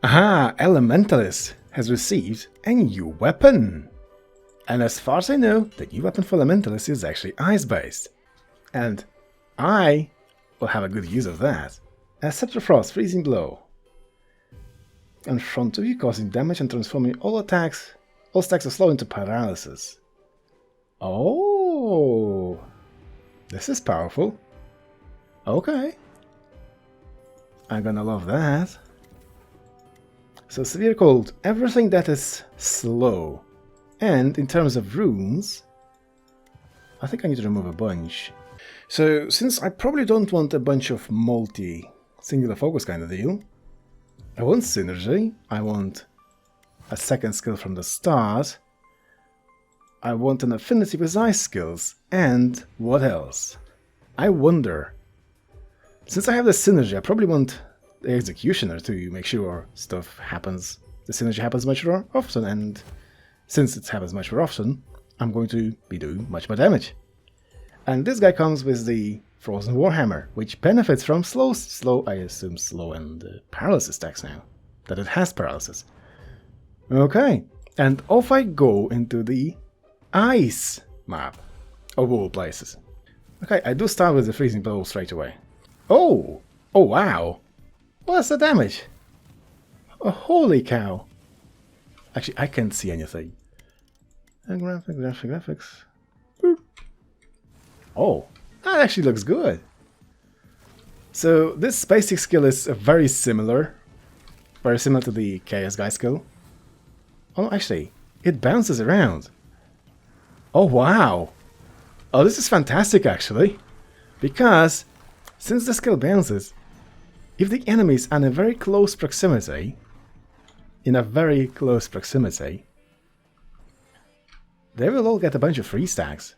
Aha! Elementalist has received a new weapon! And as far as I know, the new weapon for Elementalist is actually ice-based. And I will have a good use of that. A Scepter Frost, Freezing Blow. In front of you, causing damage and transforming all stacks of slow into paralysis. Oh! This is powerful. Okay. I'm gonna love that. So Severe Cold, everything that is slow. And in terms of runes, I think I need to remove a bunch. So since I probably don't want a bunch of singular focus kind of deal, I want synergy, I want a second skill from the start, I want an affinity with ice skills, and what else? I wonder. Since I have the synergy, I probably want the executioner to make sure stuff happens. The synergy happens much more often, and since it happens much more often, I'm going to be doing much more damage. And this guy comes with the Frozen Warhammer, which benefits from slow, I assume slow and paralysis stacks now, that it has paralysis. Okay, and off I go into the ice map, of all places. Okay, I do start with the Freezing Blow straight away. Oh! Oh wow! What's the damage? Oh, holy cow! Actually, I can't see anything. Graphics. Boop. Oh, that actually looks good. So this basic skill is very similar to the Chaos Guy skill. Oh, actually, it bounces around. Oh wow! Oh, this is fantastic actually, because since the skill bounces, if the enemies are in a very close proximity, they will all get a bunch of free stacks.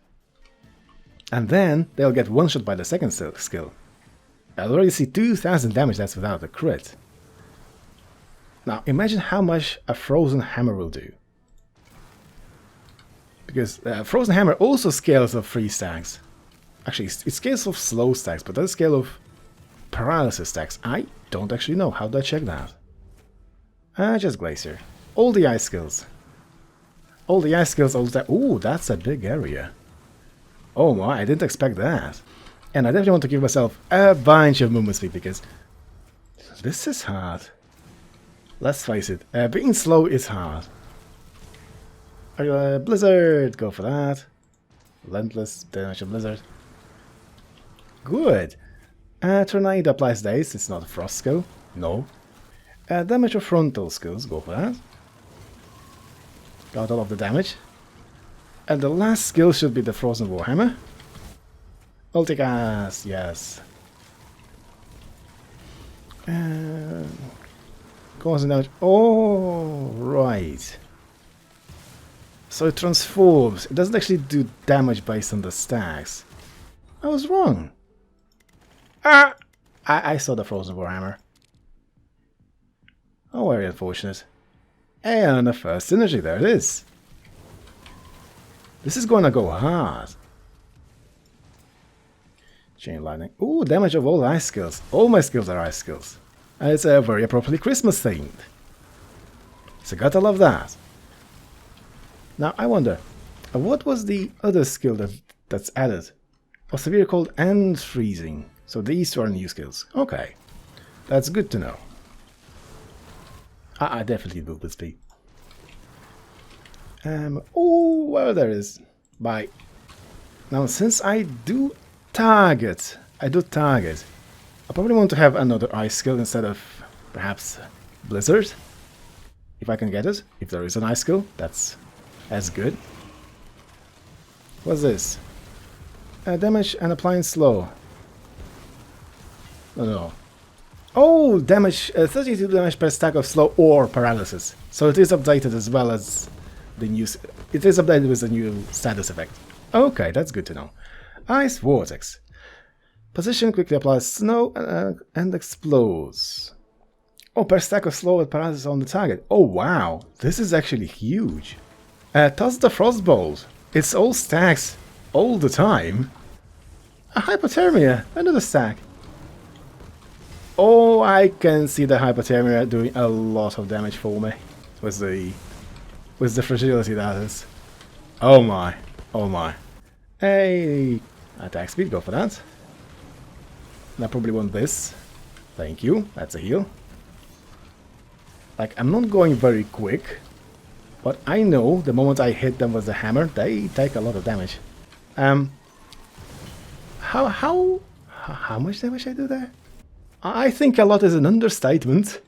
And then they'll get one-shot by the second skill. I already see 2000 damage, that's without a crit. Now imagine how much a Frozen Hammer will do. Because Frozen Hammer also scales of free stacks. Actually, it scales of slow stacks, but does scale of paralysis stacks. I don't actually know. How do I check that? Just Glacier. All the ice skills. All the ice skills, all that. Ooh, that's a big area. Oh my, I didn't expect that. And I definitely want to give myself a bunch of movement speed because this is hard. Let's face it, being slow is hard. Are you a Blizzard? Go for that. Relentless damage of Blizzard. Good. Tornado applies daze, it's not a frost skill. No. Damage of frontal skills, go for that. Got all of the damage. And the last skill should be the Frozen Warhammer. Ulticast, yes. Causing damage. Oh, right. So it transforms. It doesn't actually do damage based on the stacks. I was wrong. Ah! I saw the Frozen Warhammer. Oh, very unfortunate. And the first synergy, there it is. This is gonna go hard. Chain Lightning. Ooh, damage of all ice skills. All my skills are ice skills. And it's very appropriately Christmas themed. So gotta love that. Now I wonder, what was the other skill that's added? Oh, Severe Cold and Freezing. So these two are new skills. Okay. That's good to know. I definitely will with speed. Oh, well, there is. Bye. Now, since I do target, I probably want to have another ice skill instead of perhaps Blizzard. If I can get it. If there is an ice skill, that's as good. What's this? Damage and applying slow. No. Oh, damage, 32 damage per stack of slow or paralysis. So it is updated as well as the new... It is updated with the new status effect. Okay, that's good to know. Ice Vortex. Position quickly applies snow and explodes. Oh, per stack of slow and paralysis on the target. Oh wow, this is actually huge. Toss the Frostbolt. It's all stacks all the time. A Hypothermia, another stack. Oh, I can see the hypothermia doing a lot of damage for me. With the fragility that is. Oh my. Oh my. Hey, attack speed, go for that. And I probably want this. Thank you, that's a heal. Like, I'm not going very quick, but I know the moment I hit them with the hammer, they take a lot of damage. How much damage I do there? I think a lot is an understatement,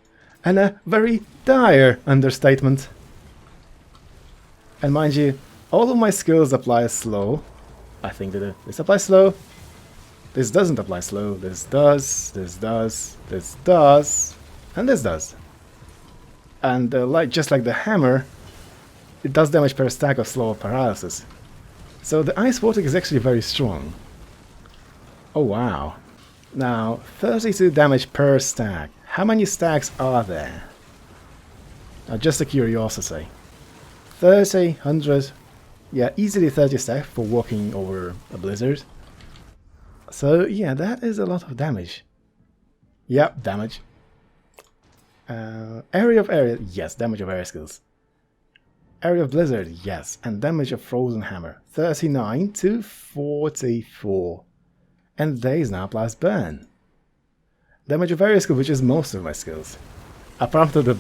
and a very dire understatement. And mind you, all of my skills apply slow. I think they do. This applies slow. This doesn't apply slow. This does. This does. This does. And this does. And just like the hammer, it does damage per stack of slow paralysis. So the ice vortex is actually very strong. Oh wow. Now, 32 damage per stack. How many stacks are there? Now, just a curiosity. 30, 100, yeah, easily 30 stacks for walking over a blizzard. So, yeah, that is a lot of damage. Yep, damage. Area of area, yes, damage of area skills. Area of blizzard, yes, and damage of frozen hammer. 39 to 44. And days now plus burn. Damage of area skill, which is most of my skills. Apart from the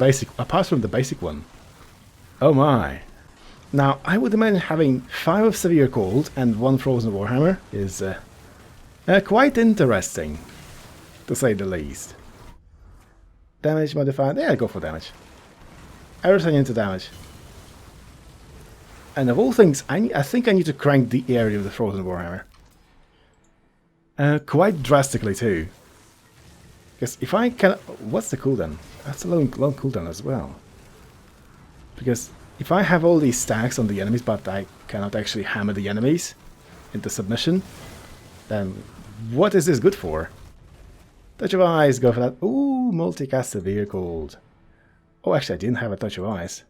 basic one. Oh my. Now, I would imagine having 5 of severe cold and 1 frozen warhammer is quite interesting, to say the least. Damage modifier, yeah, go for damage. Everything into damage. And of all things, I think I need to crank the area of the frozen warhammer. Quite drastically too. Because if I can... What's the cooldown? That's a long cooldown as well. Because if I have all these stacks on the enemies, but I cannot actually hammer the enemies into submission, then what is this good for? Touch of Ice, go for that. Ooh, multicast severe cold. Oh, actually I didn't have a Touch of Ice.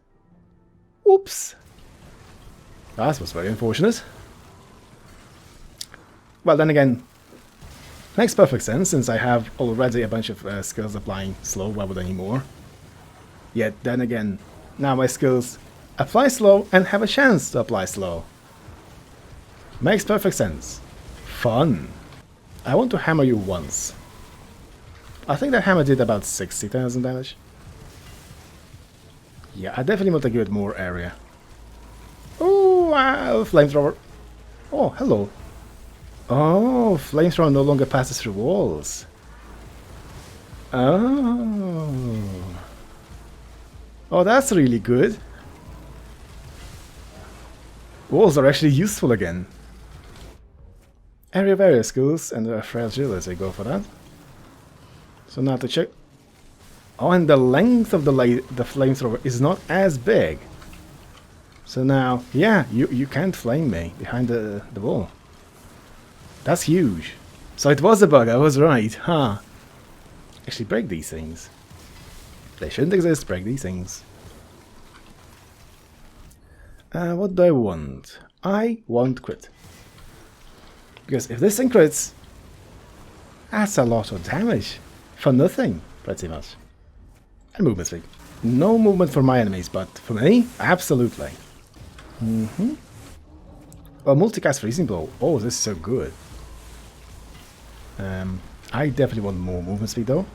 Oops. That was very unfortunate. Well, then again, makes perfect sense, since I have already a bunch of skills applying slow, why would I need more? Yet then again, now my skills apply slow and have a chance to apply slow. Makes perfect sense. Fun. I want to hammer you once. I think that hammer did about 60,000 damage. Yeah, I definitely want to give it more area. Oh, wow, flamethrower. Oh, hello. Oh, flamethrower no longer passes through walls. Oh. Oh, that's really good. Walls are actually useful again. Area of area skills and fragility, go for that. So now to check. Oh, and the length of the flamethrower is not as big. So now, yeah, you can't flame me behind the wall. That's huge. So it was a bug, I was right, huh? Actually, break these things. They shouldn't exist, break these things. What do I want? I want crit. Because if this thing crits, that's a lot of damage. For nothing, pretty much. And movement speed. No movement for my enemies, but for me, absolutely. Well, multicast freezing blow. Oh, this is so good. I definitely want more movement speed though.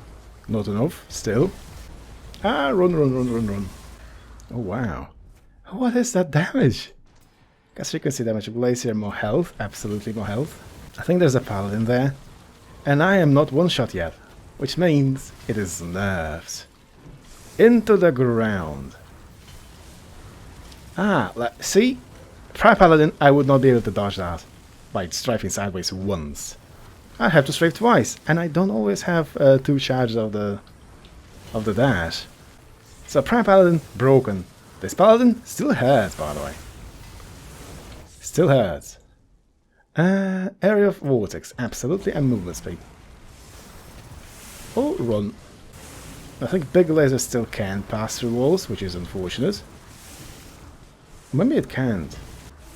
Not enough, still. Ah, run, run, run, run, run. Oh, wow. What is that damage? Cast frequency damage, glacier, more health. Absolutely more health. I think there's a paladin there. And I am not one-shot yet. Which means it is nerfed. Into the ground. Ah, see? Prior paladin, I would not be able to dodge that by strafing sideways once. I have to strafe twice, and I don't always have 2 charges of the dash. So Prime Paladin broken. This Paladin still hurts, by the way. Still hurts. Area of Vortex, absolutely, and movement speed. Oh, run. I think big lasers still can pass through walls, which is unfortunate. Maybe it can't.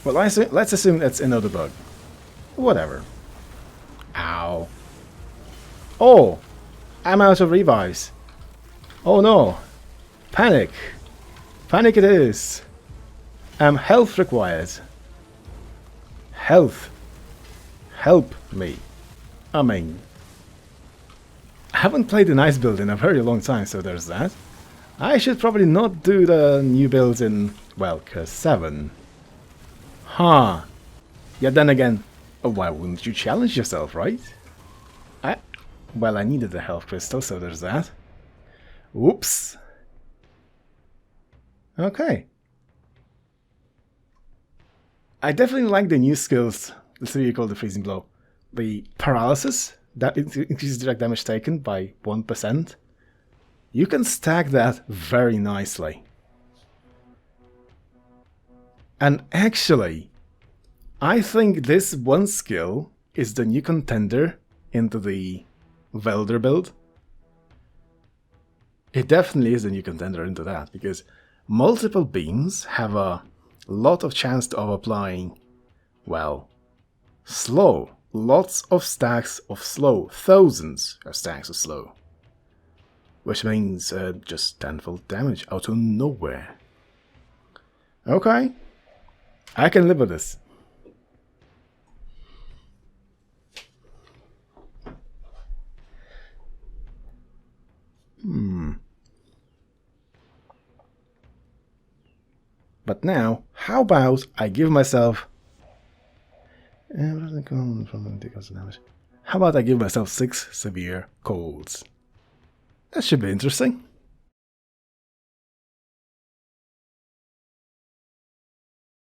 Well, let's assume that's another bug. Whatever. Ow. Oh! I'm out of revives. Oh no. Panic. Panic it is. Health required. Health. Help me. I mean, I haven't played an ice build in a very long time, so there's that. I should probably not do the new builds in, well, Curse 7. Huh. Yeah, then again, why wouldn't you challenge yourself, right? Well, I needed the health crystal, so there's that. Oops. Okay. I definitely like the new skills. This is what you call the freezing blow. The paralysis, that increases direct damage taken by 1%. You can stack that very nicely. And actually, I think this one skill is the new contender into the Welder build. It definitely is a new contender into that, because multiple beams have a lot of chance of applying, well, slow. Lots of stacks of slow. Thousands of stacks of slow. Which means just tenfold damage out of nowhere. Okay. I can live with this. But now, how about I give myself... How about I give myself 6 severe colds? That should be interesting.